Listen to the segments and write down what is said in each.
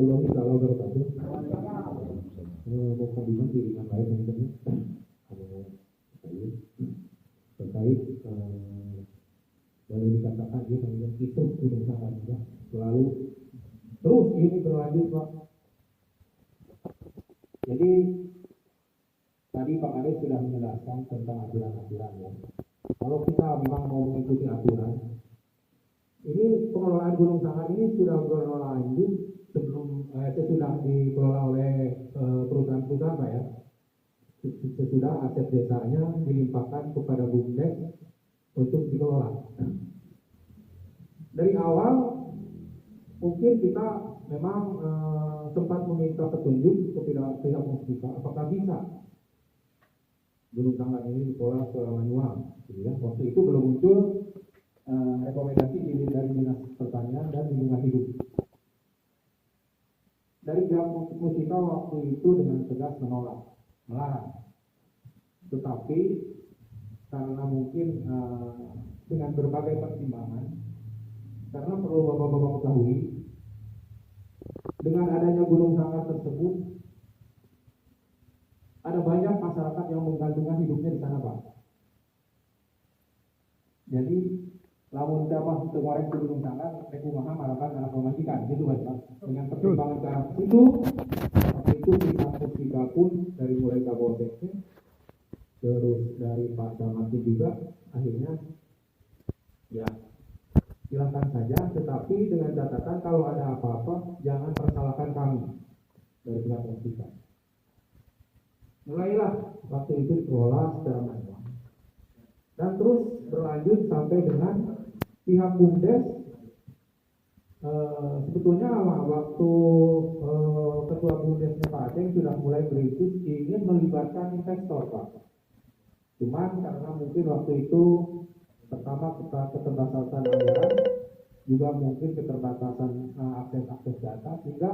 warahmatullahi wabarakatuh. Mau kalimat dengan baik teman-teman. Terkait boleh dikatakan dia kemudian itu gunung sangat juga selalu terus ini berlanjut Pak. Jadi tadi Pak Ade sudah menjelaskan tentang aturan-aturan ya. Kalau kita memang mau mengikuti aturan, ini pengelolaan gunung sangat ini sudah berlanjut sebelum sudah dikelola oleh perusahaan-perusahaan Pak ya. Sesudah aset desanya dilimpahkan kepada BUMDes untuk dikelola. Dari awal mungkin kita memang sempat meminta petunjuk kepada pihak Mustika apakah bisa gunung sangat ini dikelola secara manual. Ya, waktu itu belum muncul rekomendasi dari Dinas Pertanian dan Lingkungan Hidup. Dari pihak Mustika waktu itu dengan tegas menolak, melarang. Tetapi karena mungkin dengan berbagai pertimbangan, karena perlu Bapak-Bapak ketahui, dengan adanya gunung sangat tersebut, ada banyak masyarakat yang menggantungkan hidupnya di sana Pak. Jadi, lamun dapat kemarin ke gunung sangat, rekumaha malakan anak pemajikan, gitu Pak. Dengan pertimbangan ke arah situ, waktu itu pihak Mustika pun dari mulai Kapolseknya, terus dari Pak Camat juga akhirnya ya silakan saja, tetapi dengan catatan kalau ada apa-apa jangan persalahkan kami dari pihak Mustika. Mulailah waktu itu dikelola secara manual dan terus berlanjut sampai dengan pihak BUMDes. Sebetulnya waktu ketua BUMDesnya Pak Aceh sudah mulai berintis ingin melibatkan investor Pak. Cuman karena mungkin waktu itu pertama keterbatasan anggaran, juga mungkin keterbatasan akses data, sehingga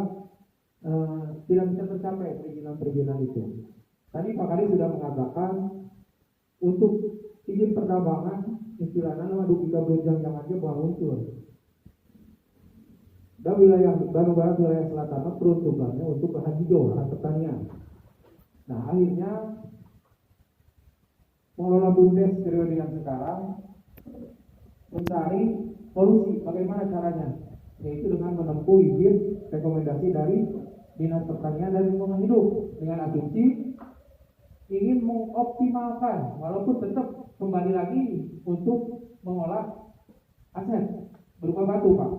tidak bisa tercapai perizinan itu. Tadi Pak Kadi sudah mengatakan untuk izin pertambangan istilahnya nama dupika berjang yang aja bahwa muncul. Dan wilayah Bandung Barat, wilayah selatan peruntukannya untuk lahan hijau, lahan pertanian. Nah akhirnya pengelola BUMDes periode yang sekarang mencari solusi bagaimana caranya, yaitu dengan menempuh izin rekomendasi dari Dinas Pertanian dan Lingkungan Hidup dengan asumsi ingin mengoptimalkan walaupun tetap kembali lagi untuk mengolah aset berupa batu Pak.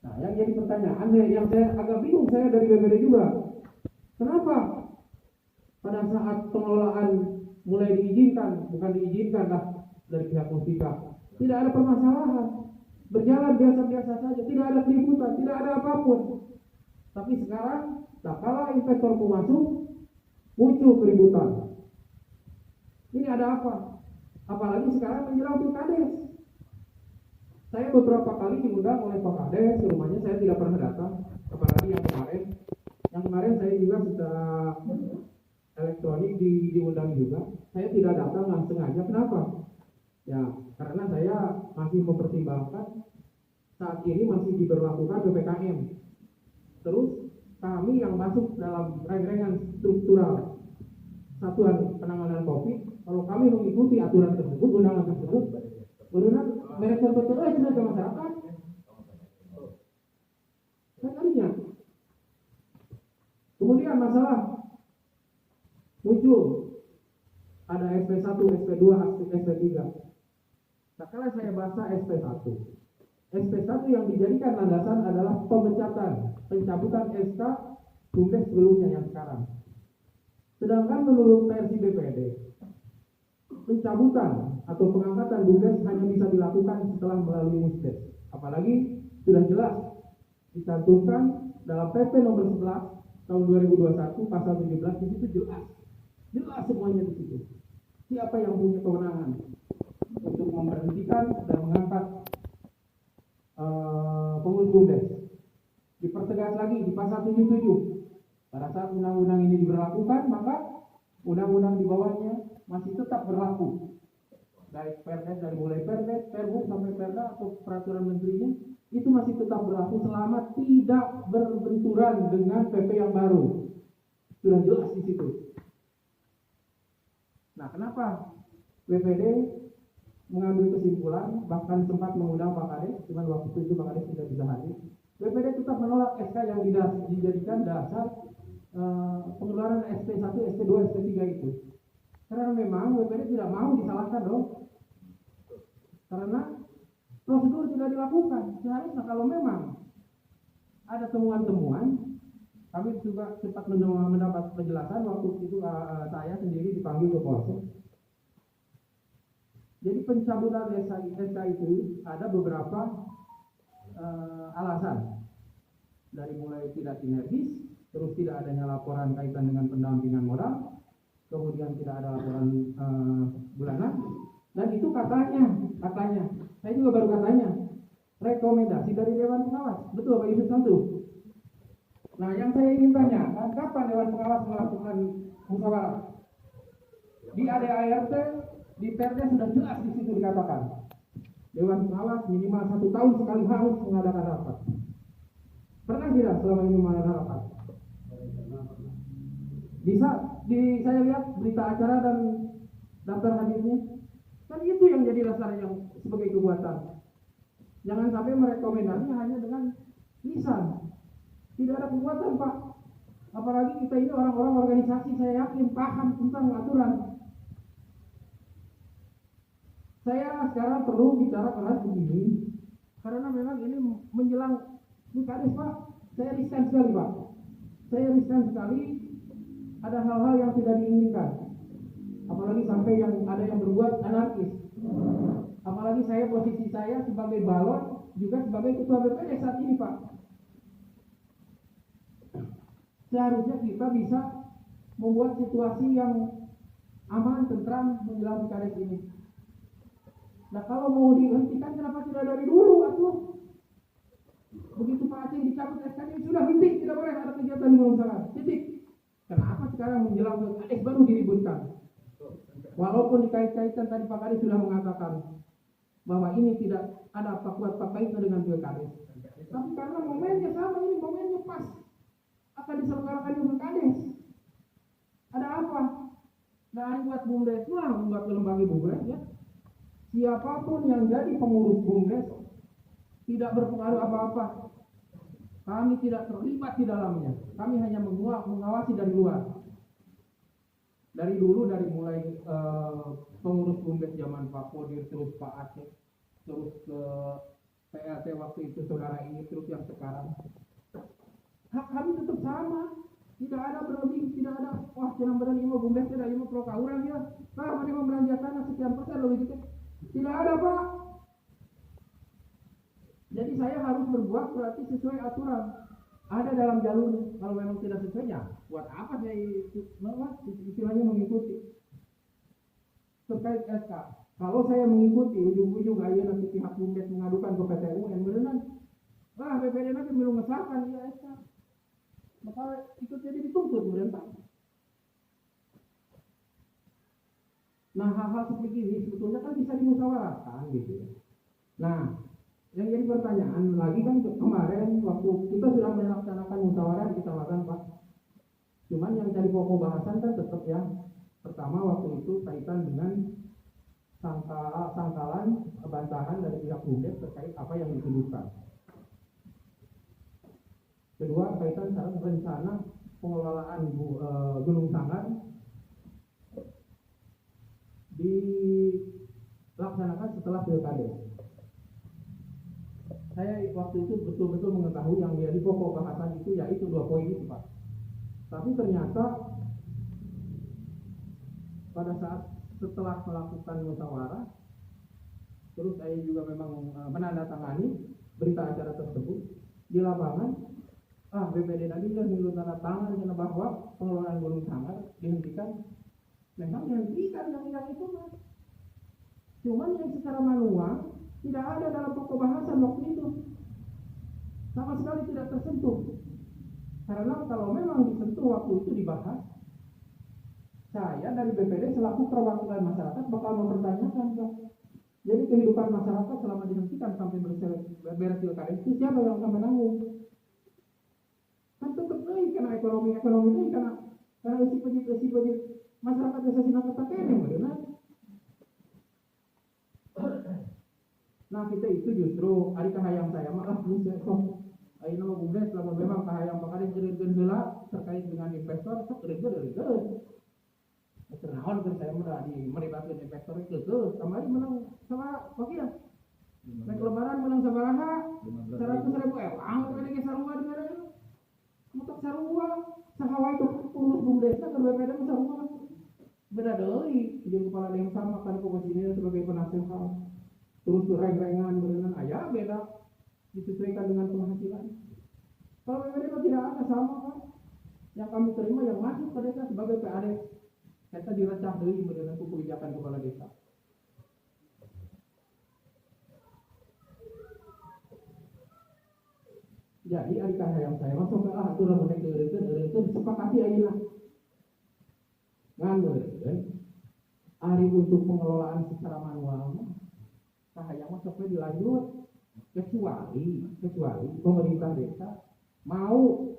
Nah yang jadi pertanyaan yang saya agak bingung saya dari BPD juga, kenapa pada saat pengelolaan mulai diizinkan, bukan diizinkan lah dari pihak Mustika, tidak ada permasalahan, berjalan biasa-biasa saja, tidak ada keributan, tidak ada apapun. Tapi sekarang, tak kalah investor masuk, muncul keributan. Ini ada apa? Apalagi sekarang menjelang Pilkades. Saya beberapa kali diundang oleh Pak Kades, ke rumahnya saya tidak pernah datang, apalagi yang kemarin. Yang kemarin saya juga secara elektronik diundang juga. Saya tidak datang langsung aja. Kenapa? Ya, karena saya masih mempertimbangkan saat ini masih diberlakukan PPKM. Terus kami yang masuk dalam rengrengan struktural Satuan Penanganan COVID, kalau kami mengikuti aturan tersebut, undangan tersebut, benar mereka betul sudah ke masyarakat. Sekalinya. Kemudian masalah muncul ada SP1, SP2, SP3. Nah, kalau saya baca SP1. SP1 yang dijadikan landasan adalah pencabutan SK BUMDes sebelumnya yang sekarang. Sedangkan menurut versi BPD, pencabutan atau pengangkatan BUMDes hanya bisa dilakukan setelah melalui Musdes. Apalagi sudah jelas dicantumkan dalam PP nomor 11 tahun 2021 pasal 17 di situ jelas semuanya di situ. Siapa yang punya kewenangan untuk memberhentikan dan mengangkat pengurus BUMDes. Dipertegas lagi di pasal 77. Pada saat undang-undang ini diberlakukan, maka undang-undang di bawahnya masih tetap berlaku. Dari mulai Perdes, Perbu sampai Perda atau peraturan menterinya itu masih tetap berlaku selama tidak berbenturan dengan PP yang baru. Sudah jelas di situ. Nah, kenapa BPD mengambil kesimpulan, bahkan sempat mengundang Pak Kades, cuman waktu itu Pak Kades tidak bisa hadir. BPD tetap menolak SK yang dijadikan dasar pengeluaran SP1, SP2, SP3 itu. Karena memang BPD tidak mau disalahkan dong. Karena prosedur tidak dilakukan. Seharusnya kalau memang ada temuan-temuan, kami juga sempat mendapat penjelasan waktu itu saya sendiri dipanggil ke Polsek. Jadi pencabutan SK itu ada beberapa alasan. Dari mulai tidak sinergis, terus tidak adanya laporan kaitan dengan pendampingan modal, kemudian tidak ada laporan bulanan, dan itu katanya, saya juga baru katanya, rekomendasi dari Dewan Pengawas. Betul Pak Yusuf Santu? Nah, yang saya ingin tanya, kapan Dewan Pengawas melakukan musyawarah? Di ADART, di Perda sudah jelas di situ dikatakan, Dewan Pengawas minimal 1 tahun sekali harus mengadakan rapat. Pernah tidak selama ini mengadakan rapat? Bisa saya lihat berita acara dan daftar hadirnya, kan itu yang jadi dasar yang sebagai kekuatan. Jangan sampai merekomendasinya hanya dengan lisan. Tidak ada kekuatan, Pak. Apalagi kita ini orang-orang organisasi, saya yakin paham tentang aturan. Saya sekarang perlu bicara keras begini, karena memang ini menjelang Kades, Pak. Saya riskan sekali, Pak. Saya riskan sekali ada hal-hal yang tidak diinginkan. Apalagi sampai yang ada yang berbuat anarkis. Apalagi posisi saya sebagai balon, juga sebagai ketua BPD saat ini, Pak. Seharusnya kita bisa membuat situasi yang aman, tentram menjelang Kades ini. Nah, kalau mau dihentikan, kenapa tidak dari dulu, atuh? Begitu Pak Aceh dicabut SK-nya, sudah henti, tidak boleh ada kegiatan di masyarakat. Titik. Kenapa sekarang menjelang Kades baru diributkan? Walaupun dikait-kaitkan tadi Pak Kades sudah mengatakan bahwa ini tidak ada apa-apa kaitan dengan Pilkades. Tapi karena momennya sama, ini momennya pas akan diselenggarakan di Pilkades. Ada apa? Dari buat BUMDes, buat lembaga BUMDes ya. Siapapun yang jadi pengurus BUMDes tidak berpengaruh apa-apa. Kami tidak terlibat di dalamnya. Kami hanya mengawasi dari luar. Dari dulu, dari mulai pengurus BUMDes zaman Pak Kodir, terus Pak Aceh, terus ke PLT waktu itu saudara ini, terus yang sekarang. Hak kami tetap sama. Tidak ada berlebih, tidak ada wah jangan berani mau BUMDes tidak mau pro kauran ya. Mana mau belanjakan sekian persen lebih gitu. Tidak ada, Pak. Jadi saya harus berbuat berarti sesuai aturan. Ada dalam jalur. Kalau memang tidak sesuainya, buat apa saya istilahnya mengikuti terkait SK. Kalau saya mengikuti ujung-ujung aja nanti pihak BUMDes mengadukan ke PT UN beneran. BPD nanti belum mengesahkan ya SK. Maka ikut jadi dituntut pemerintah. Nah, hal-hal seperti ini sebetulnya kan bisa dimusyawarahkan gitu ya. Nah, yang jadi pertanyaan lagi kan kemarin waktu kita sudah melaksanakan musyawarah kita lakukan, Pak. Cuman yang jadi pokok bahasan kan tetap ya. Pertama waktu itu kaitan dengan sangkalan bantahan dari pihak BUMDes terkait apa yang dituduhkan. Kedua kaitan dengan rencana pengelolaan Gunung Sanggar dilaksanakan setelah Pilkades. Saya waktu itu betul-betul mengetahui yang menjadi pokok bahasan itu yaitu 2 poin itu, Pak. Tapi ternyata pada saat setelah melakukan musyawarah, terus saya juga memang menandatangani berita acara tersebut di lapangan. BPD tadi sudah menurut tanda tangan bahwa pengelolaan Gunung Sanggar dihentikan. Memang dihentikan yang itu, Mas. Cuman yang secara manual tidak ada dalam pokok bahasan waktu itu. Sama sekali tidak tersentuh. Karena kalau memang disentuh waktu itu dibahas, saya dari BPD selaku perwakilan masyarakat bakal mempertanyakan, Pak. Jadi kehidupan masyarakat selama dihentikan sampai beres pilkada itu siapa yang akan menanggung? Kan tetap lagi karena ekonomi itu karena isi pajak masyarakat desa Sinang Ketaken yang benar. Nah kita itu justru hari kahayang saya malah bisa kok. Ayo nama bumdes selama memang kahayang pakari keren heula terkait dengan investor keren dari ternaon saya mudah di melibatkan investor itu kemarin menang sama oke ya. Naik lebaran menang sabaraha 100.000 elang kali ke sarua di mana itu. Mutak sarua sahawa itu pulus bumdesna ke BPD sarua. Beda deui jeung kepala desa sama kan posisinya sebagai penasehat. Terus reng-rengan berenang ayah beda disesuaikan dengan penghasilan. Kalau BPD tidak ada sama kan. Yang kami terima yang masuk ke desa sebagai PAD. Kita direcah deui berenang kebijakan kepala desa. Jadi ari kahayang saya masuk ke aturan mun eureun disepakati ayeuna. Ngan meureun ari untuk pengelolaan secara manual kahayang masuk dilanjut kecuali pemerintah desa mau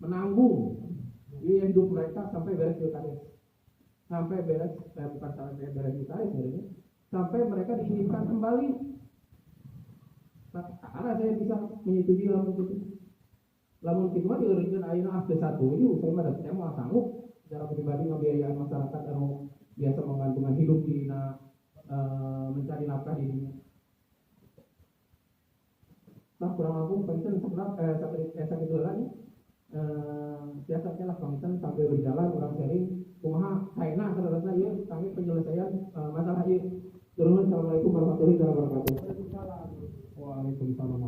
menanggung biaya hidup mereka sampai beres pilkada. Sampai beres bukan sampai beres pilkada sebenarnya. Sampai mereka diizinkan kembali. Karena saya bisa menyetujui lamun itu. Lamun kitu mah dieureunkeun ayeuna akte 1 ieu saya mah sanggup secara pribadi ngabiayaan masyarakat anu biasa menggantungkan hidup di mencari nafkah di dunia. Nah kurang aku pengen sakit dulu lagi. Biasanya lah konten sampai berjalan orang sharing kumaha haena terusna ieu kami penyelesaian masalah ieu. Assalamualaikum warahmatullahi wabarakatuh. Waalaikumsalam.